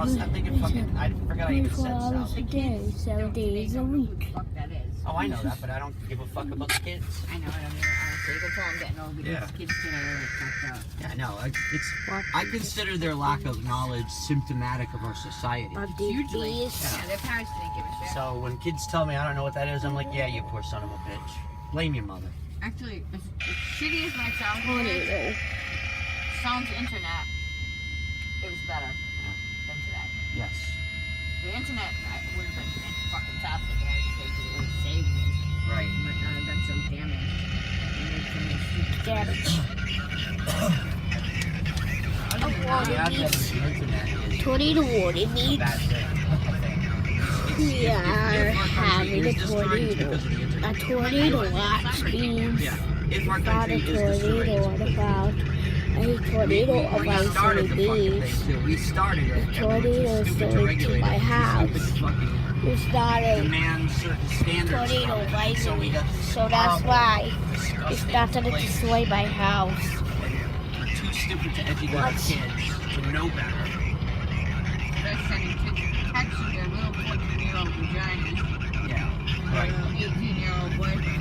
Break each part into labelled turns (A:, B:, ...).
A: I'm thinking fucking. I forgot I even said
B: 24 hours
A: South.
B: a day, 7 days a week.
C: Who the fuck that is?
A: Oh, I know that, but I don't give a fuck about the kids.
C: I know, I don't even honestly. You can tell I'm getting old because
A: Yeah.
C: kids today are like fucked up.
A: Yeah, no, it's.
B: Fuck
A: I consider their lack of knowledge symptomatic of our society.
B: Of these
C: Hugely.
B: bees.
C: Yeah, their parents didn't give a shit.
A: So when kids tell me I don't know what that is, I'm like, yeah, you poor son of a bitch. Blame your mother.
C: Actually, as shitty as my sound
B: Tornado.
C: sounds internet, it was better than today.
A: Yes.
C: The internet would have been fucking fantastic in any case because it would have saved me.
A: Right.
C: It might not have been so damaged. And made so many stupid
B: Damage.
A: The advent of the internet is
B: Tornado warning
A: a
B: me.
A: bad thing.
B: We are
A: If our country
B: having a
A: is destroyed
B: tornado.
A: because of the internet.
B: A tornado watch means
A: Yeah. If our
B: got
A: country
B: a
A: is destroyed,
B: tornado
A: it's
B: on
A: because
B: the
A: of
B: ground. A tornado of
A: we started the fucking
B: bees.
A: thing too. We started it.
B: The tornado is going to my house.
A: Fucking
B: It's not a
A: demand certain standards.
B: tornado
A: from it.
B: right
A: So we got this
B: So that's
A: horrible,
B: why it's
A: disgusting
B: not gonna
A: place.
B: destroy my house.
A: We're too stupid to educate our kids to know better.
C: They're sending texts to their little 14-year-old vaginas.
A: Yeah.
C: And their little 18-year-old boyfriend.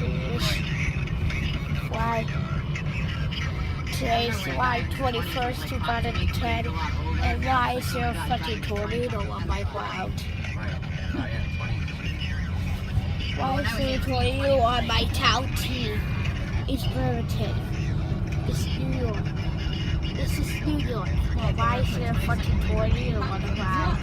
B: Why? Today's July 21st, 2010, and why is there a fucking tornado on my cloud?
A: Right. Oh, yeah, 20.
B: Why is there a tornado on my county? It's Burlington. It's New York. This is New York. Well, why is there a fucking tornado on the cloud?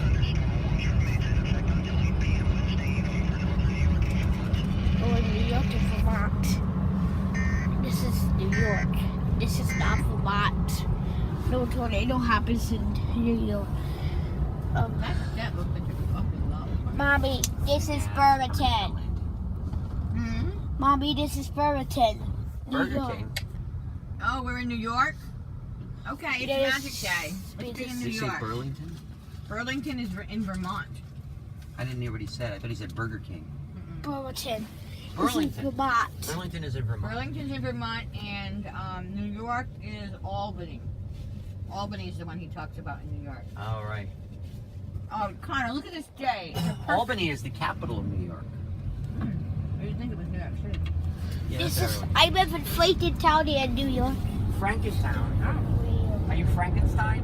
B: Oh, in New York and Vermont. This is New York. This is not Vermont. No tornado happens in New York.
C: That looked like a fucking lot.
B: Mommy, this is Burlington.
C: Hmm?
B: Mommy, this is Burlington. New
A: Burger
B: York.
A: King.
C: Oh, we're in New York? Okay, it's
B: Yes.
C: Magic Day. Let's be in
A: Did
C: New
A: you say
C: York.
A: Burlington?
C: Burlington is in Vermont.
A: I didn't hear what he said. I thought he said Burger King.
B: Burlington. This is
A: Burlington.
B: Vermont.
A: Burlington is in Vermont.
C: Burlington's in Vermont, and New York is Albany. Albany is the one he talks about in New York.
A: All right.
C: Oh, Connor, look at this day. It's a perfect-
A: Albany is the capital of New York.
C: I didn't think it was New York City.
A: Yeah,
B: This
A: that's
B: is.
A: right.
B: I live in Frankentown in New York.
A: Frankentown. Are you Frankenstein?